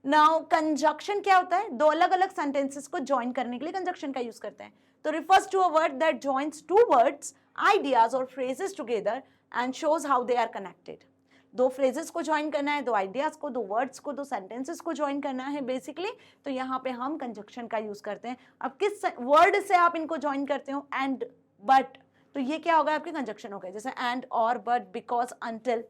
Speaker 1: नाउ कंजक्शन क्या होता है, दो अलग अलग सेंटेंसेस को ज्वाइन करने के लिए कंजक्शन का यूज करते हैं, तो refers to a word that joins two words, ideas और phrases together and shows how they are connected. दो फ्रेजेस को ज्वाइन करना है, दो आइडियाज को, दो वर्ड्स को, दो सेंटेंसेस को ज्वाइन करना है बेसिकली, तो यहाँ पे हम कंजक्शन का यूज करते हैं। अब किस वर्ड से आप इनको ज्वाइन करते हो, एंड, बट, तो ये क्या होगा, आपके कंजक्शन हो गए, जैसे एंड, और, बट, बिकॉज, अंटिल,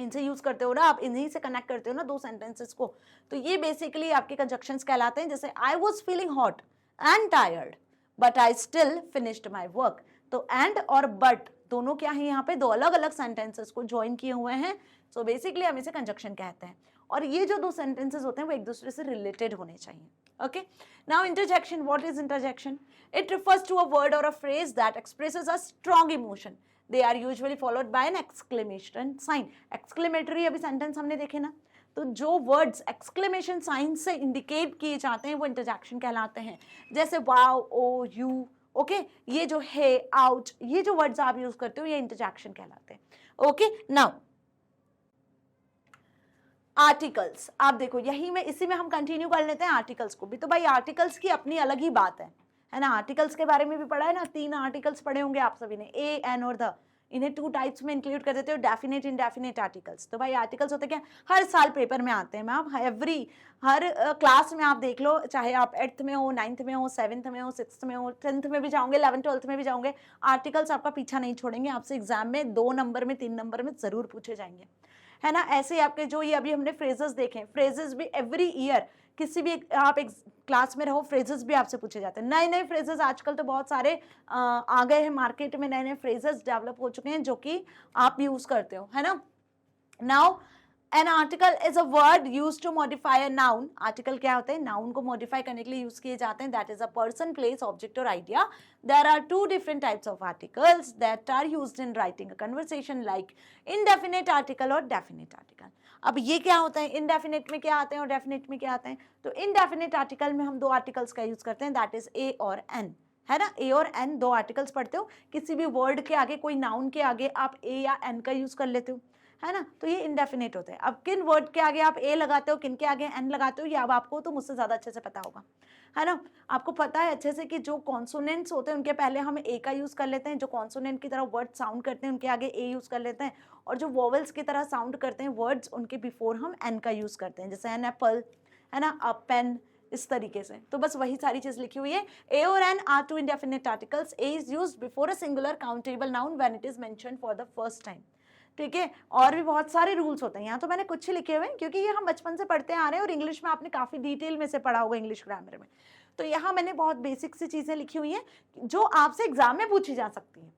Speaker 1: इनसे यूज करते हो ना, आप इन्हीं से कनेक्ट करते हो ना दो सेंटेंसेस को, तो ये बेसिकली आपके कंजक्शंस कहलाते हैं। जैसे I was feeling hot and tired but I still finished my work, तो एंड और बट दोनों क्या है यहाँ पे, दो अलग अलग सेंटेंसेस को ज्वाइन किए हुए हैं, सो बेसिकली हम इसे कंजक्शन कहते हैं। और ये जो दो सेंटेंसेस होते हैं वो एक दूसरे से रिलेटेड होने चाहिए। Okay, now interjection. What is interjection? It refers to a word or a phrase that expresses a strong emotion. They are usually followed by an exclamation sign. Exclamatory अभी sentence हमने देखे ना, तो जो words exclamation sign से indicate किए जाते हैं वो interjection कहलाते हैं। जैसे wow, oh, you, okay, ये जो है, out, ये जो words आप use करते हो ये interjection कहलाते हैं। Okay, now आर्टिकल्स, आप देखो यही में इसी में हम कंटिन्यू कर लेते हैं आर्टिकल्स को भी। तो भाई आर्टिकल्स की अपनी अलग ही बात है ना। आर्टिकल्स के बारे में भी पढ़ा है ना, 3 आर्टिकल्स पढ़े होंगे आप सभी ने, ए, एन और द। इन्हें 2 टाइप्स में इंक्लूड कर देते हो, डेफिनेट, इनडेफिनेट आर्टिकल्स। तो भाई आर्टिकल्स होते क्या, हर साल पेपर में आते हैं। मैं आप हर क्लास में आप देख लो, चाहे आप 8th में हो, 9th में हो, 7th में हो, 6th में हो, 10th में भी जाओगे, 11th 12th में भी जाओगे, आर्टिकल्स आपका पीछा नहीं छोड़ेंगे। आपसे एग्जाम में 2 नंबर में 3 नंबर में जरूर पूछे जाएंगे, है ना। ऐसे ही आपके जो ये अभी हमने फ्रेजेस देखे, फ्रेजेस भी एवरी ईयर किसी भी आप एक क्लास में रहो, फ्रेजेस भी आपसे पूछे जाते हैं। नए नए फ्रेजेस आजकल तो बहुत सारे आ गए हैं मार्केट में, नए नए फ्रेजेस डेवलप हो चुके हैं जो कि आप यूज करते हो, है ना। Now an article is a word use to modify a noun. Article क्या होते हैं, नाउन को मॉडिफाई करने के लिए यूज किए जाते हैं। That is a person, place, object और idea. There are 2 different types of articles that are used in writing a conversation, like indefinite article और डेफिनेट आर्टिकल। अब ये क्या होता है, इनडेफिनेट में क्या आते हैं और डेफिनेट में क्या आते हैं। तो इनडेफिनेट आर्टिकल में हम 2 आर्टिकल्स का यूज करते हैं, दैट इज ए और एन, है ना। ए और एन 2 आर्टिकल्स पढ़ते हो, किसी भी वर्ड के आगे, कोई नाउन के आगे आप ए या एन का यूज कर लेते हो, है ना। तो ये इनडेफिनेट होते हैं। अब किन वर्ड के आगे आप ए लगाते हो, किन के आगे एन लगाते हो, ये अब आपको तो मुझसे ज्यादा अच्छे से पता होगा, है ना। आपको पता है अच्छे से कि जो कॉन्सोनेंट्स होते हैं उनके पहले हम ए का यूज कर लेते हैं, जो कॉन्सोनेंट की तरह वर्ड साउंड करते हैं उनके आगे ए यूज कर लेते हैं, और जो वोवेल्स की तरह साउंड करते हैं वर्ड्स उनके बिफोर हम एन का यूज करते हैं, जैसे एन एप्पल, है ना, अ पेन, इस तरीके से। तो बस वही सारी चीज लिखी हुई है। ए और an are 2 indefinite articles. A is used before a singular countable noun when it is mentioned for the first time. ठीक है, और भी बहुत सारे रूल्स होते हैं, यहाँ तो मैंने कुछ ही लिखे हुए हैं क्योंकि ये हम बचपन से पढ़ते आ रहे हैं और इंग्लिश में आपने काफी डिटेल में से पढ़ा होगा इंग्लिश ग्रामर में। तो यहाँ मैंने बहुत बेसिक सी चीजें लिखी हुई हैं जो आपसे एग्जाम में पूछी जा सकती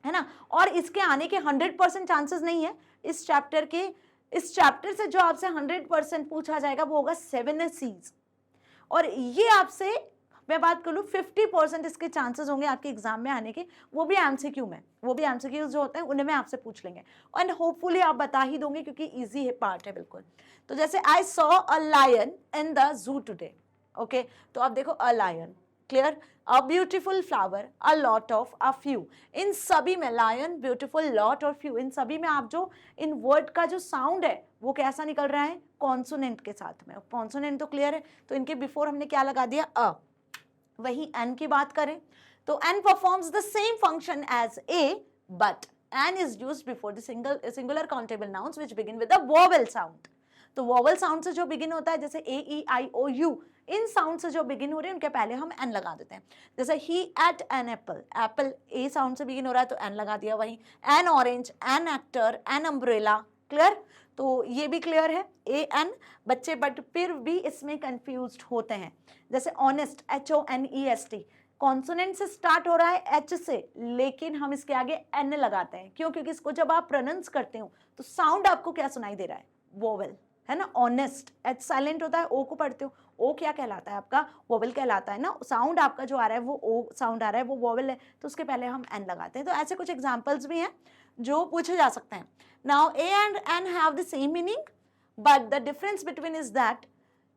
Speaker 1: है ना। और इसके आने के 100% चांसेस नहीं है। इस चैप्टर से जो आपसे 100% पूछा जाएगा वो होगा 7 C's, और ये आपसे मैं बात कर लूँ 50% इसके चांसेस होंगे आपके एग्जाम में आने के, वो भी एमसीक्यू में, वो भी एमसीक्यूज जो होते हैं उन्हें में आपसे पूछ लेंगे, एंड होपफुली आप बता ही दोगे क्योंकि इजी है, पार्ट है बिल्कुल। तो जैसे I saw a lion in the zoo today, okay, तो आप देखो a lion, clear, a beautiful flower, a lot of, a few, इन सभी में लायन, ब्यूटीफुल, लॉट और फ्यू, इन सभी में आप जो इन वर्ड का जो साउंड है वो कैसा निकल रहा है, कॉन्सोनेंट के साथ में। कॉन्सोनेंट तो क्लियर है, तो इनके बिफोर हमने क्या लगा दिया, अ। वही एन की बात करें तो an performs the same function as a, but an is used before the singular countable nouns which begin with the vowel sound. तो वोवेल साउंड से जो बिगिन होता है, जैसे ए, ई, आई, ओ, यू, इन साउंड से जो बिगिन हो रहे हैं उनके पहले हम एन लगा देते हैं। जैसे ही eight an apple, Apple A sound से बिगिन हो रहा है तो एन लगा दिया। वही N orange, an actor, an umbrella, clear. तो ये भी क्लियर है, ए एन। बच्चे बट फिर भी इसमें कंफ्यूज्ड होते हैं। जैसे ऑनेस्ट, HONEST, कॉन्सोनेंट से स्टार्ट हो रहा है एच से, लेकिन हम इसके आगे एन लगाते हैं। क्यों? क्योंकि इसको जब आप प्रोनाउंस करते हो तो साउंड आपको क्या सुनाई दे रहा है, वोवेल, है ना। ऑनेस्ट, एच साइलेंट होता है, ओ को पढ़ते हो, ओ क्या कहलाता है आपका, वोवेल कहलाता है ना। साउंड आपका जो आ रहा है वो ओ साउंड आ रहा है, वो वोवेल है, तो उसके पहले हम एन लगाते हैं। तो ऐसे कुछ एग्जाम्पल्स भी हैं जो पूछे जा सकते हैं। Now a and an have the same meaning, but the difference between is that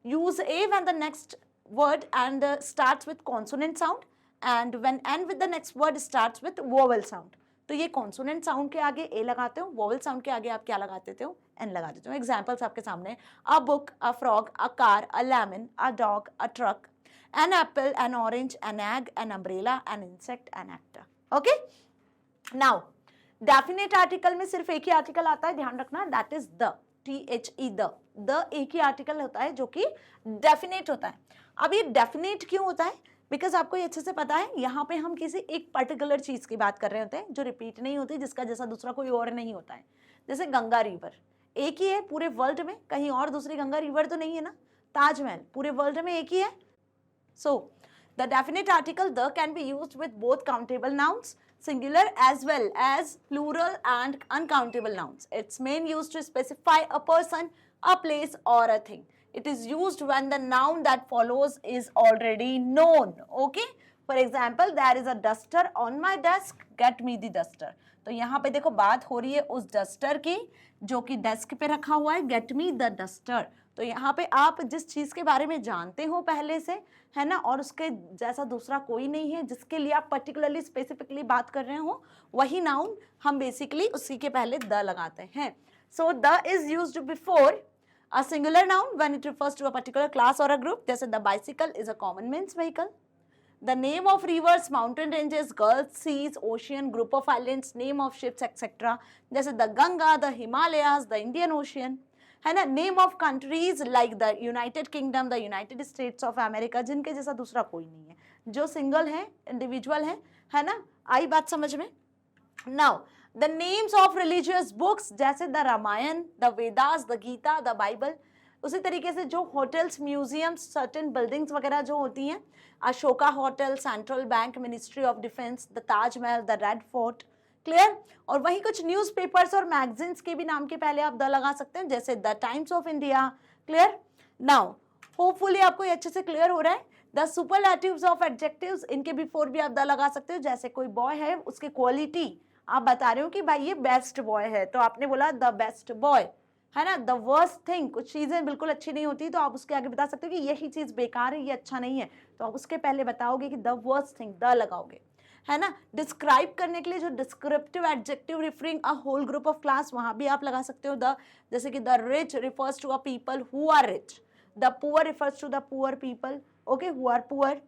Speaker 1: use a when the next word and starts with consonant sound, and when n with the next word starts with vowel sound. तो ये consonant sound के आगे a लगाते हो, vowel sound के आगे आप क्या लगा देते हो, n लगा देते हो। एग्जाम्पल्स आपके सामने, a book, a frog, a car, a lemon, a dog, a truck, an apple, an orange, an egg, an umbrella, an insect, an actor. Okay? Now, definite article में सिर्फ एक ही आर्टिकल आता है, ध्यान रखना, that is the, THE, the एक ही आर्टिकल होता है जो कि डेफिनेट होता है। अब ये डेफिनेट क्यों होता है, बिकॉज आपको ये अच्छे से पता है यहाँ पे हम किसी एक पर्टिकुलर चीज की बात कर रहे होते हैं जो रिपीट नहीं होती, जिसका जैसा दूसरा कोई और नहीं होता है। जैसे गंगा रिवर, एक ही है पूरे वर्ल्ड में, कहीं और दूसरी गंगा रिवर तो नहीं है ना, ताजमहल पूरे वर्ल्ड में एक ही है। So the definite article the can be used with both countable nouns, singular as well as plural and uncountable nouns. It's main used to specify a person, a place or a thing. It is used when the noun that follows is already known. Okay? For example, there is a duster on my desk. Get me the duster. तो यहाँ पे देखो बात हो रही है उस डस्टर की जो कि डेस्क पे रखा हुआ है, गेट मी द डस्टर। तो यहाँ पे आप जिस चीज़ के बारे में जानते हो पहले से, है ना, और उसके जैसा दूसरा कोई नहीं है जिसके लिए आप पर्टिकुलरली स्पेसिफिकली बात कर रहे हो, वही नाउन हम बेसिकली उसी के पहले द लगाते हैं। So the is used before a singular noun when it refers to a particular class और अ ग्रुप, जैसे the bicycle is a common means vehicle. The name of rivers, mountain ranges, gulfs, seas, ocean, group of islands, name of ships, etc. जैसे the Ganga, the Himalayas, the Indian Ocean, है ना। name of countries like the United Kingdom, the United States of America, जिनके जैसा दूसरा कोई नहीं है, जो सिंगल है, इंडिविजुअल है ना। आई बात समझ में? Now, the names of religious books जैसे the Ramayan, the Vedas, the Gita, the Bible। उसी तरीके से जो होटल्स, म्यूजियम्स, सर्टेन बिल्डिंग्स वगैरह जो होती हैं, Ashoka hotel, central bank, ministry of defence, the Taj Mahal, the red fort. Clear? और वहीं कुछ न्यूज़पेपर्स और मैगजीन्स के भी नाम के पहले आप द लगा सकते हैं, जैसे the times of India. Clear? Now hopefully आपको ये अच्छे से क्लियर हो रहा है। द सुपरलेटिव्स ऑफ एडजेक्टिव्स, इनके बिफोर भी आप द लगा सकते हो, जैसे कोई बॉय है उसकी क्वालिटी आप बता रहे हो कि भाई ये बेस्ट बॉय है, तो आपने बोला द बेस्ट बॉय, है ना। द वर्स्ट थिंग, कुछ चीजें बिल्कुल अच्छी नहीं होती तो आप उसके आगे बता सकते हो कि यही चीज बेकार है, ये अच्छा नहीं है, तो आप उसके पहले बताओगे कि द वर्स्ट थिंग, द लगाओगे, है ना। डिस्क्राइब करने के लिए जो descriptive adjective referring a whole group of class, वहां भी आप लगा सकते हो द, जैसे कि the rich refers to a people who are rich, the poor refers to the poor people, okay, who are poor.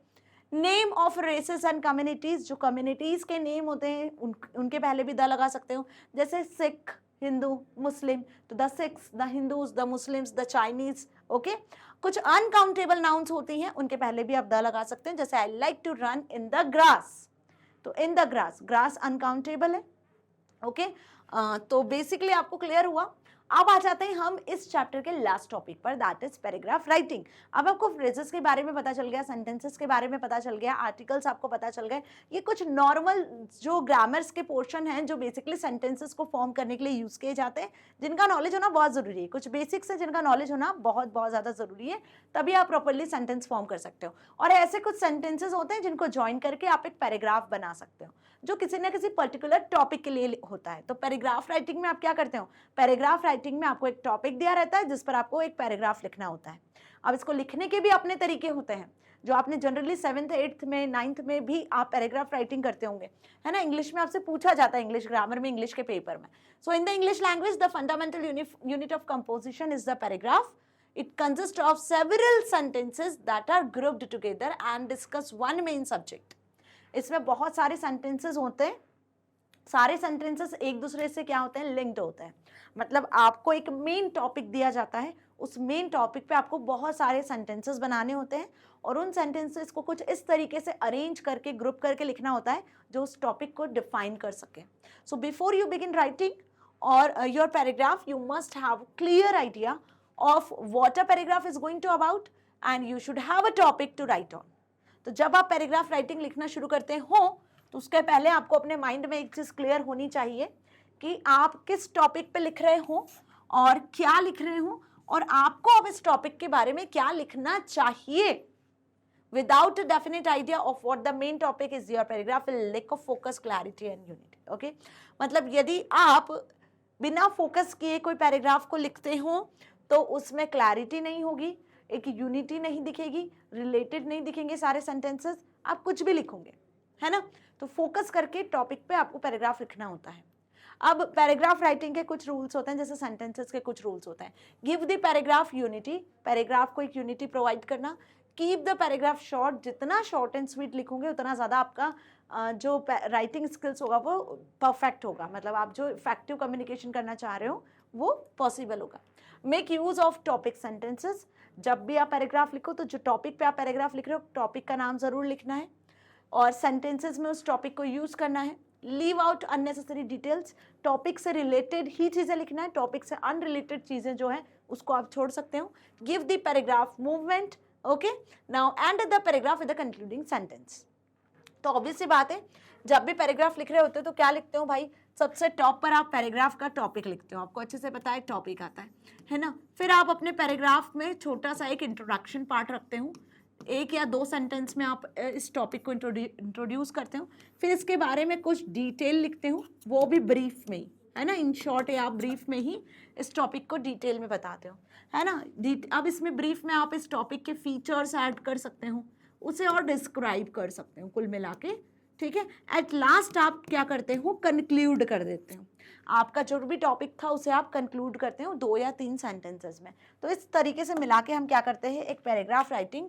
Speaker 1: Name of races and communities, जो कम्युनिटीज के नेम होते हैं उनके पहले भी द लगा सकते हो, जैसे सिख, हिंदू, मुस्लिम, तो the Sikhs, the Hindus, the Muslims, the Chinese. Okay, कुछ अनकाउंटेबल नाउन्स होती हैं उनके पहले भी आप द लगा सकते हैं, जैसे I like to run in the grass, तो in the grass, grass uncountable है। ओके, तो बेसिकली आपको क्लियर हुआ। अब आ जाते हैं हम इस चैप्टर के लास्ट टॉपिक पर, दैट इज पैराग्राफ राइटिंग। अब आपको फ्रेजेस के बारे में पता चल गया, सेंटेंसेस के बारे में पता चल गया, आर्टिकल्स आपको पता चल गए। ये कुछ नॉर्मल जो ग्रामर्स के पोर्शन हैं जो बेसिकली सेंटेंसेस को फॉर्म करने के लिए यूज किए जाते हैं, जिनका नॉलेज होना बहुत जरूरी है। कुछ बेसिक्स है जिनका नॉलेज होना बहुत बहुत ज्यादा जरूरी है, तभी आप प्रॉपरली सेंटेंस फॉर्म कर सकते हो। और ऐसे कुछ सेंटेंसेस होते हैं जिनको ज्वाइन करके आप एक पैराग्राफ बना सकते हो, जो किसी न किसी पर्टिकुलर टॉपिक के लिए होता है। तो पैराग्राफ राइटिंग में आप क्या करते हो, पैराग्राफ राइटिंग में आपको एक टॉपिक दिया रहता है जिस पर आपको एक पैराग्राफ लिखना होता है। अब इसको लिखने के भी अपने तरीके होते हैं, जो आपने जनरली 7th 8th में 9th में भी आप पैराग्राफ राइटिंग करते होंगे, है ना। इंग्लिश में आपसे पूछा जाता है, इंग्लिश ग्रामर में, इंग्लिश के पेपर में। So in the English language the fundamental unit of composition is the paragraph. It consists of several sentences that are grouped together and discuss one main subject. इसमें बहुत सारे सेंटेंसेस होते हैं, सारे सेंटेंसेस एक दूसरे से क्या होते हैं, लिंक्ड होते हैं। मतलब आपको एक मेन टॉपिक दिया जाता है, उस मेन टॉपिक पे आपको बहुत सारे सेंटेंसेस बनाने होते हैं और उन सेंटेंसेस को कुछ इस तरीके से अरेंज करके, ग्रुप करके लिखना होता है जो उस टॉपिक को डिफाइन कर सके। So before you begin writing our your paragraph, you must have clear idea of what a paragraph is going to about and you should have a topic to write on. तो जब आप पैराग्राफ राइटिंग लिखना शुरू करते हो तो उसके पहले आपको अपने माइंड में एक चीज़ क्लियर होनी चाहिए कि आप किस टॉपिक पे लिख रहे हो और क्या लिख रहे हो, और आपको अब इस टॉपिक के बारे में क्या लिखना चाहिए। Without a definite idea of what the main topic is, your paragraph will lack of focus, clarity and unity. Okay? मतलब यदि आप बिना फोकस किए कोई पैराग्राफ को लिखते हो तो उसमें क्लैरिटी नहीं होगी, एक यूनिटी नहीं दिखेगी, रिलेटेड नहीं दिखेंगे सारे सेंटेंसेस, आप कुछ भी लिखोगे, है ना। तो फोकस करके टॉपिक पे आपको पैराग्राफ लिखना होता है। अब पैराग्राफ राइटिंग के कुछ रूल्स होते हैं, जैसे सेंटेंसेस के कुछ रूल्स होते हैं। Give the paragraph unity, paragraph को एक यूनिटी प्रोवाइड करना। कीप द पैराग्राफ शॉर्ट, जितना शॉर्ट एंड स्वीट लिखोगे उतना ज़्यादा आपका जो राइटिंग स्किल्स होगा वो परफेक्ट होगा, मतलब आप जो इफेक्टिव कम्युनिकेशन करना चाह रहे हो वो पॉसिबल होगा। Make use of topic sentences, जब भी आप पैराग्राफ लिखो तो जो टॉपिक पे आप पैराग्राफ लिख रहे हो टॉपिक का नाम जरूर लिखना है और सेंटेंसेस में उस टॉपिक को यूज करना है। Leave out unnecessary details, topic से रिलेटेड ही चीज़ें लिखना है, टॉपिक से अनरिलेटेड चीज़ें जो है उसको आप छोड़ सकते हो. Give the paragraph movement. Okay, now and the paragraph with the concluding sentence. तो ऑब्वियस सी बात है, जब भी पैराग्राफ लिख रहे होते हो तो क्या लिखते हो भाई, सबसे टॉप पर आप पैराग्राफ का टॉपिक लिखते हो, आपको अच्छे से पता है टॉपिक आता है ना. फिर आप अपने पैराग्राफ में छोटा सा एक इंट्रोडक्शन पार्ट रखते हो, 1 या 2 सेंटेंस में आप इस टॉपिक को इंट्रोड्यूस करते हो. फिर इसके बारे में कुछ डिटेल लिखते हो, वो भी ब्रीफ में ही, है ना, इन शॉर्ट या ब्रीफ में ही इस टॉपिक को डिटेल में बताते हो, है ना. अब इसमें ब्रीफ में आप इस टॉपिक के फीचर्स ऐड कर सकते हो, उसे और डिस्क्राइब कर सकते हो कुल मिला के, ठीक है. एट लास्ट आप क्या करते हो, कंक्लूड कर देते हो. आपका जो भी टॉपिक था उसे आप कंक्लूड करते हो 2 या 3 सेंटेंसेस में. तो इस तरीके से मिला के हम क्या करते हैं, एक पैराग्राफ राइटिंग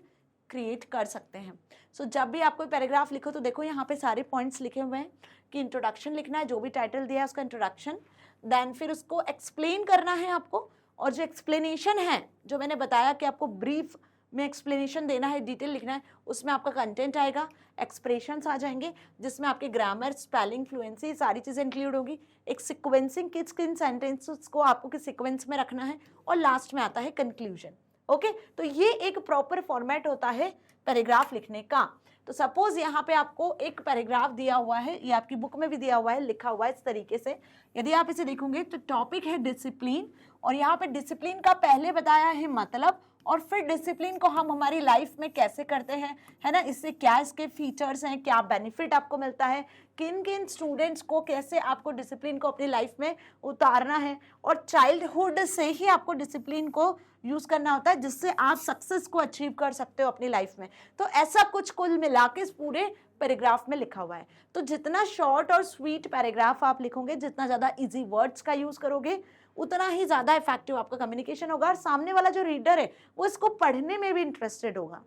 Speaker 1: क्रिएट कर सकते हैं. सो जब भी आप कोई पैराग्राफ लिखो तो देखो यहाँ पे सारे पॉइंट्स लिखे हुए हैं कि इंट्रोडक्शन लिखना है, जो भी टाइटल दिया है उसका इंट्रोडक्शन, देन फिर उसको एक्सप्लेन करना है आपको, और जो एक्सप्लेनेशन है जो मैंने बताया कि आपको ब्रीफ में एक्सप्लेनेशन देना है, डिटेल लिखना है, उसमें आपका कंटेंट आएगा, एक्सप्रेशंस आ जाएंगे जिसमें आपके ग्रामर, स्पेलिंग, फ्लुएंसी सारी चीज़ें इंक्लूड होगी. एक सिक्वेंसिंग, किस किन सेंटेंसेस को आपको किस सिक्वेंस में रखना है, और लास्ट में आता है कंक्लूजन. ओके, तो ये एक प्रॉपर फॉर्मेट होता है पैराग्राफ लिखने का. तो सपोज यहाँ पे आपको एक पैराग्राफ दिया हुआ है, ये आपकी बुक में भी दिया हुआ है, लिखा हुआ है इस तरीके से. यदि आप इसे देखोगे तो टॉपिक है डिसिप्लिन, और यहाँ पे डिसिप्लिन का पहले बताया है मतलब, और फिर डिसिप्लिन को हम हमारी लाइफ में कैसे करते हैं, है ना, इससे क्या इसके फीचर्स हैं, क्या बेनिफिट आपको मिलता है, किन किन स्टूडेंट्स को कैसे आपको डिसिप्लिन को अपनी लाइफ में उतारना है, और चाइल्डहुड से ही आपको डिसिप्लिन को यूज़ करना होता है जिससे आप सक्सेस को अचीव कर सकते हो अपनी लाइफ में. तो ऐसा कुछ कुल मिला के इस पूरे पैराग्राफ में लिखा हुआ है. तो जितना शॉर्ट और स्वीट पैराग्राफ आप लिखोगे, जितना ज़्यादा इजी वर्ड्स का यूज़ करोगे, उतना ही ज़्यादा इफेक्टिव आपका कम्युनिकेशन होगा, और सामने वाला जो रीडर है वो इसको पढ़ने में भी इंटरेस्टेड होगा.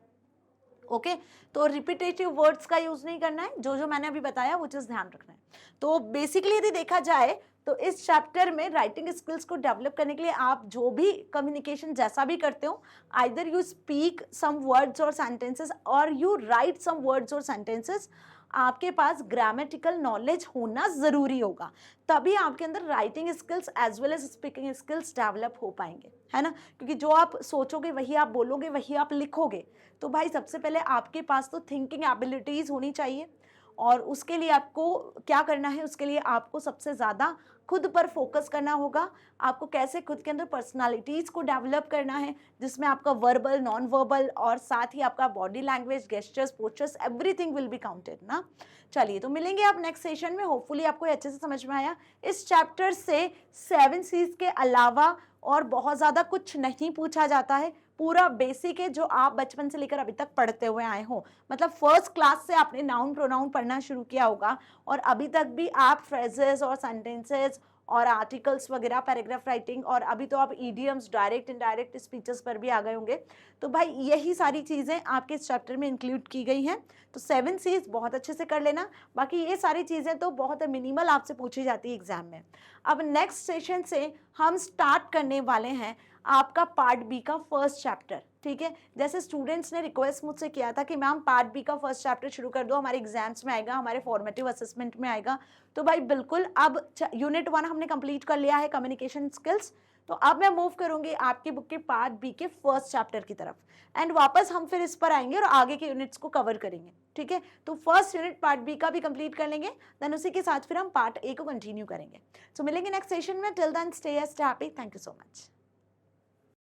Speaker 1: ओके, तो रिपीटेटिव वर्ड्स का यूज़ नहीं करना है, जो जो मैंने अभी बताया वो चीज़ ध्यान रखना है. तो बेसिकली यदि देखा जाए तो इस चैप्टर में राइटिंग स्किल्स को डेवलप करने के लिए आप जो भी कम्युनिकेशन जैसा भी करते हो, either you speak some words और सेंटेंसेस और यू राइट सम वर्ड्स और सेंटेंसेस, आपके पास ग्रामेटिकल नॉलेज होना ज़रूरी होगा, तभी आपके अंदर writing skills as well as speaking skills develop हो पाएंगे, है ना. क्योंकि जो आप सोचोगे वही आप बोलोगे, वही आप लिखोगे. तो भाई सबसे पहले आपके पास तो थिंकिंग एबिलिटीज़ होनी चाहिए, और उसके लिए आपको क्या करना है, उसके लिए आपको सबसे ज़्यादा खुद पर फोकस करना होगा. आपको कैसे खुद के अंदर पर्सनालिटीज़ को डेवलप करना है, जिसमें आपका वर्बल, नॉन वर्बल, और साथ ही आपका body language, gestures, postures, everything will be counted ना. चलिए, तो मिलेंगे आप नेक्स्ट सेशन में. होपफुली आपको अच्छे से समझ में आया. इस चैप्टर से 7 C's के अलावा और बहुत ज़्यादा कुछ नहीं पूछा जाता है. पूरा बेसिक है जो आप बचपन से लेकर अभी तक पढ़ते हुए आए हो. मतलब फर्स्ट क्लास से आपने नाउन प्रोनाउन पढ़ना शुरू किया होगा, और अभी तक भी आप फ्रेजेस और सेंटेंसेस और आर्टिकल्स वगैरह, पैराग्राफ राइटिंग, और अभी तो आप ईडियम्स, डायरेक्ट इनडायरेक्ट स्पीचेस पर भी आ गए होंगे. तो भाई यही सारी चीज़ें आपके इस चैप्टर में इंक्लूड की गई हैं. तो 7 C's बहुत अच्छे से कर लेना. बाकी ये सारी चीज़ें तो बहुत मिनिमल आपसे पूछी जाती है एग्जाम में. अब नेक्स्ट सेशन से हम स्टार्ट करने वाले हैं आपका पार्ट बी का फर्स्ट चैप्टर. ठीक है, जैसे स्टूडेंट्स ने रिक्वेस्ट मुझसे किया था कि मैम पार्ट बी का फर्स्ट चैप्टर शुरू कर दो, हमारे एग्जाम्स में आएगा, हमारे फॉर्मेटिव असेसमेंट में आएगा. तो भाई बिल्कुल, अब यूनिट 1 हमने कंप्लीट कर लिया है, कम्युनिकेशन स्किल्स. तो अब मैं मूव करूंगी आपकी बुक के पार्ट बी के फर्स्ट चैप्टर की तरफ, एंड वापस हम फिर इस पर आएंगे और आगे के यूनिट्स को कवर करेंगे. ठीक है, तो फर्स्ट यूनिट पार्ट बी का भी कंप्लीट कर लेंगे, देन उसी के साथ फिर हम पार्ट ए को कंटिन्यू करेंगे. सो मिलेंगे नेक्स्ट सेशन में. Till then stay happy. Thank you so much.